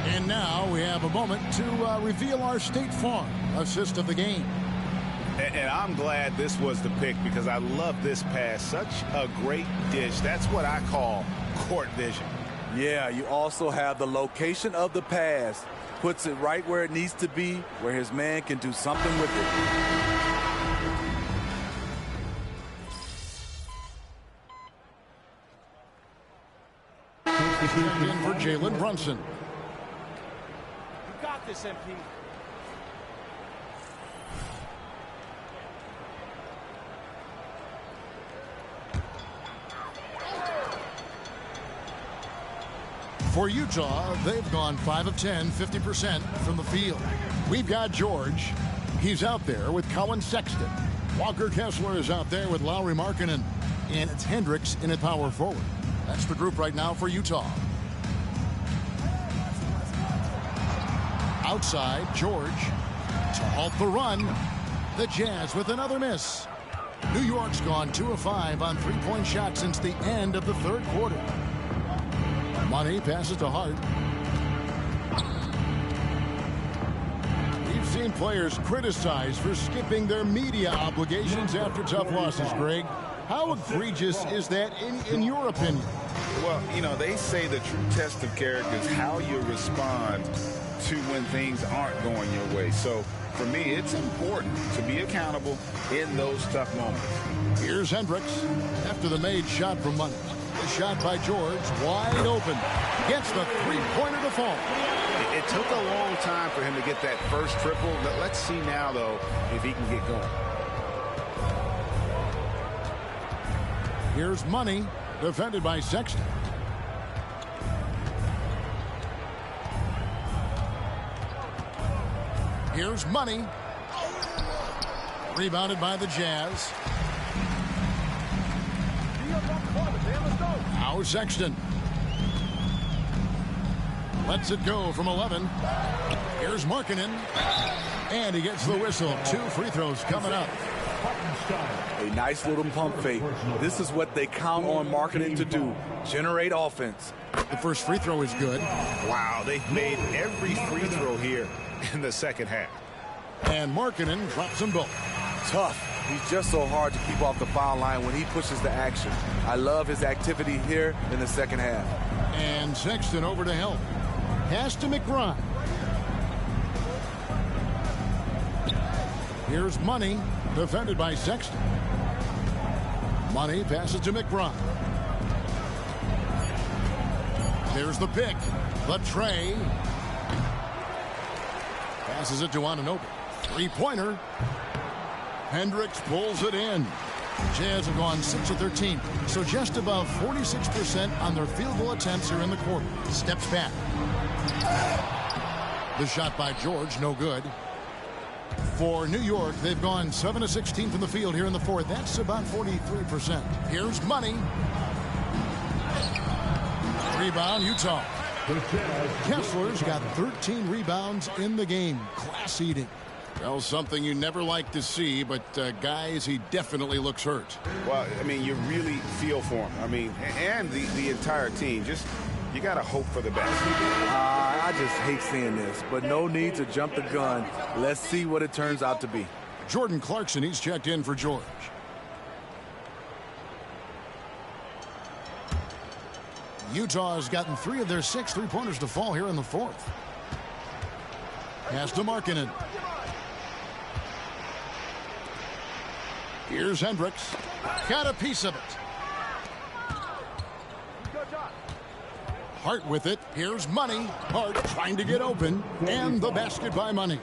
And now we have a moment to reveal our State Farm assist of the game. And I'm glad this was the pick because I love this pass. Such a great dish. That's what I call court vision. Yeah, you also have the location of the pass. Puts it right where it needs to be, where his man can do something with it. In for Jalen Brunson. You got this, MP. For Utah, they've gone 5 of 10, 50% from the field. We've got George. He's out there with Colin Sexton. Walker Kessler is out there with Lauri Markkanen. And it's Hendricks in at power forward. That's the group right now for Utah. Outside, George to halt the run. The Jazz with another miss. New York's gone 2 of 5 on three-point shots since the end of the third quarter. Money passes to Hart. We've seen players criticized for skipping their media obligations after tough losses, Greg. How egregious is that in your opinion? Well, you know, they say the true test of character is how you respond to when things aren't going your way. So, for me, it's important to be accountable in those tough moments. Here's Hendricks after the made shot from Money. The shot by George, wide open. Gets the three-pointer to fall. It took a long time for him to get that first triple. Let's see now, though, if he can get going. Here's Money, defended by Sexton. Here's Money. Rebounded by the Jazz. Now Sexton. Lets it go from 11. Here's Markkanen. And he gets the whistle. 2 free throws coming up. A nice little pump fake. This is what they count on Markkanen to do. Generate offense. The first free throw is good. Wow, they've made every free throw here in the second half. And Markkanen drops them both. Tough. He's just so hard to keep off the foul line when he pushes the action. I love his activity here in the second half. And Sexton over to help. Pass to McBride. Here's Money, defended by Sexton. Money passes to McBride. There's the pick. The tray. Passes it to Anunoby. Three-pointer. Hendricks pulls it in. Jazz have gone 6 of 13, so just above 46% on their field goal attempts here in the quarter. Steps back. The shot by George, no good. For New York, they've gone 7 of 16 from the field here in the fourth. That's about 43%. Here's Money. Rebound, Utah. Kessler's got 13 rebounds in the game. Class eating. Well, something you never like to see, but guys, he definitely looks hurt. Well, I mean, you really feel for him. I mean, and the entire team. Just, you got to hope for the best. I just hate seeing this, but no need to jump the gun. Let's see what it turns out to be. Jordan Clarkson, he's checked in for George. Utah has gotten 3 of their 6 three-pointers to fall here in the fourth. Pass to Markkanen. Here's Hendricks. Got a piece of it. Hart with it. Here's Money. Hart trying to get open. And the basket by Money.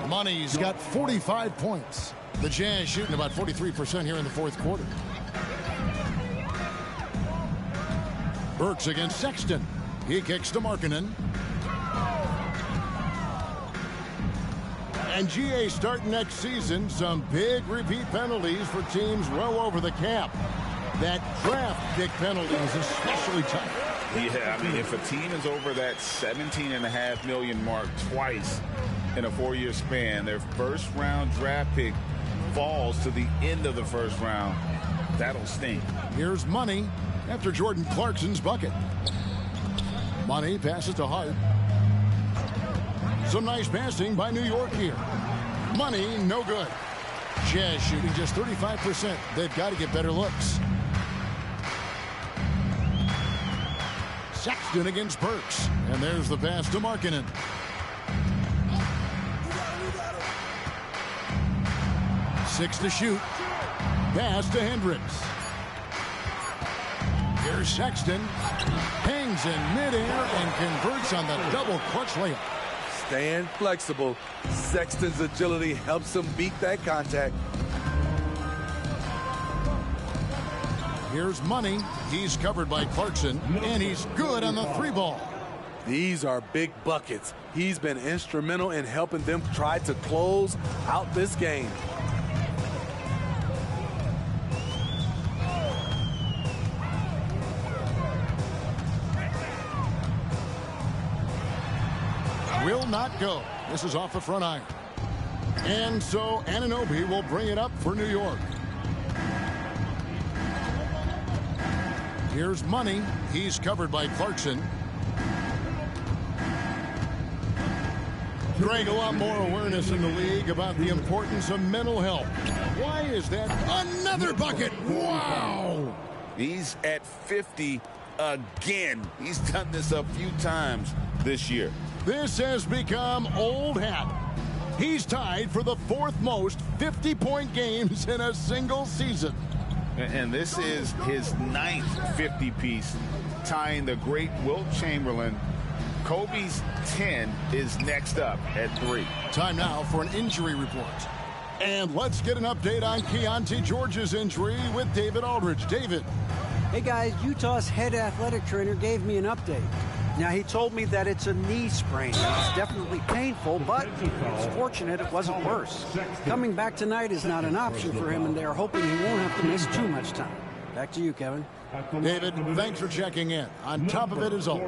Money's got 45 points. The Jazz shooting about 43% here in the fourth quarter. Burks against Sexton. He kicks to Markkanen. And GA starting next season, some big repeat penalties for teams well over the cap. That draft pick penalty is especially tough. Yeah, I mean, if a team is over that $17.5 million mark twice in a 4-year span, their first-round draft pick falls to the end of the first round. That'll sting. Here's Money after Jordan Clarkson's bucket. Money passes to Hart. Some nice passing by New York here. Money, no good. Jazz shooting just 35%. They've got to get better looks. Sexton against Burks. And there's the pass to Markkanen. Six to shoot. Pass to Hendricks. Here's Sexton. Hangs in midair and converts on the double clutch layup. Staying flexible. Sexton's agility helps him beat that contact. Here's Money. He's covered by Clarkson, and he's good on the 3-ball. These are big buckets. He's been instrumental in helping them try to close out this game. Will not go. This is off the front iron. And so Anunoby will bring it up for New York. Here's Money. He's covered by Clarkson. Greg, a lot more awareness in the league about the importance of mental health. Why is that? Another bucket. Wow. He's at 50 again. He's done this a few times this year. This has become old hat. He's tied for the 4th most 50-point games in a single season. And this is his 9th 50-piece, tying the great Wilt Chamberlain. Kobe's 10 is next up at 3. Time now for an injury report. And let's get an update on Keontae George's injury with David Aldridge. David. Hey, guys, Utah's head athletic trainer gave me an update. Now, he told me that it's a knee sprain. It's definitely painful, but it's fortunate it wasn't worse. Coming back tonight is not an option for him, and they're hoping he won't have to miss too much time. Back to you, Kevin. David, thanks for checking in. On top of it is all.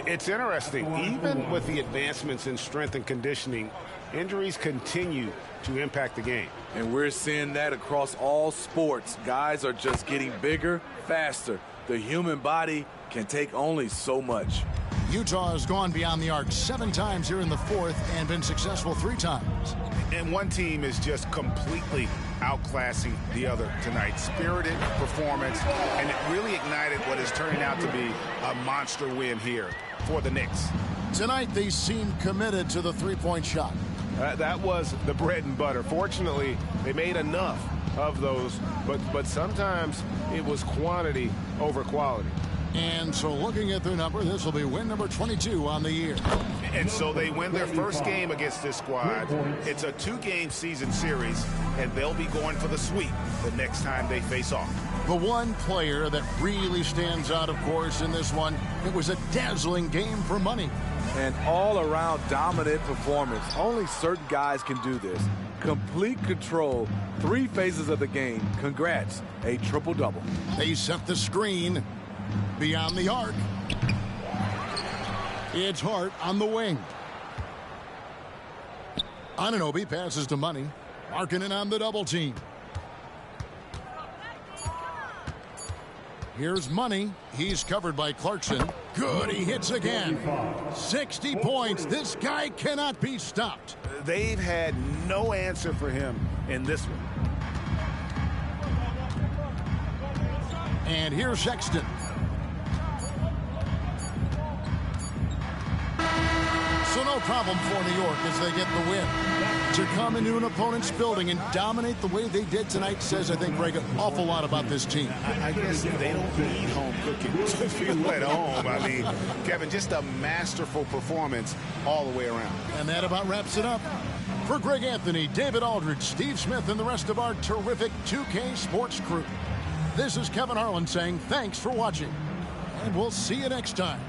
It's interesting. Even with the advancements in strength and conditioning, injuries continue to impact the game. And we're seeing that across all sports. Guys are just getting bigger, faster. The human body can take only so much. Utah has gone beyond the arc 7 times here in the 4th and been successful 3 times. And one team is just completely outclassing the other tonight. Spirited performance, and it really ignited what is turning out to be a monster win here for the Knicks. Tonight they seem committed to the 3-point shot. That was the bread and butter. Fortunately, they made enough of those, but sometimes it was quantity over quality. And so looking at their number, this will be win number 22 on the year. And so they win their first game against this squad. It's a 2-game season series, and they'll be going for the sweep the next time they face off. The one player that really stands out, of course, in this one, it was a dazzling game for Money. An all-around dominant performance. Only certain guys can do this. Complete control, 3 phases of the game. Congrats, a triple-double. They set the screen beyond the arc. It's Hart on the wing. Anunoby passes to Money. Markkanen on the double team. Here's Money. He's covered by Clarkson. Good, he hits again. 60 points. This guy cannot be stopped. They've had no answer for him in this one. And here's Sexton. So no problem for New York as they get the win. To come into an opponent's building and dominate the way they did tonight says, I think, Greg, an awful lot about this team. I guess they don't need home cooking to feel at home. I mean, Kevin, just a masterful performance all the way around. And that about wraps it up. For Greg Anthony, David Aldridge, Steve Smith, and the rest of our terrific 2K Sports crew, this is Kevin Harlan saying thanks for watching. And we'll see you next time.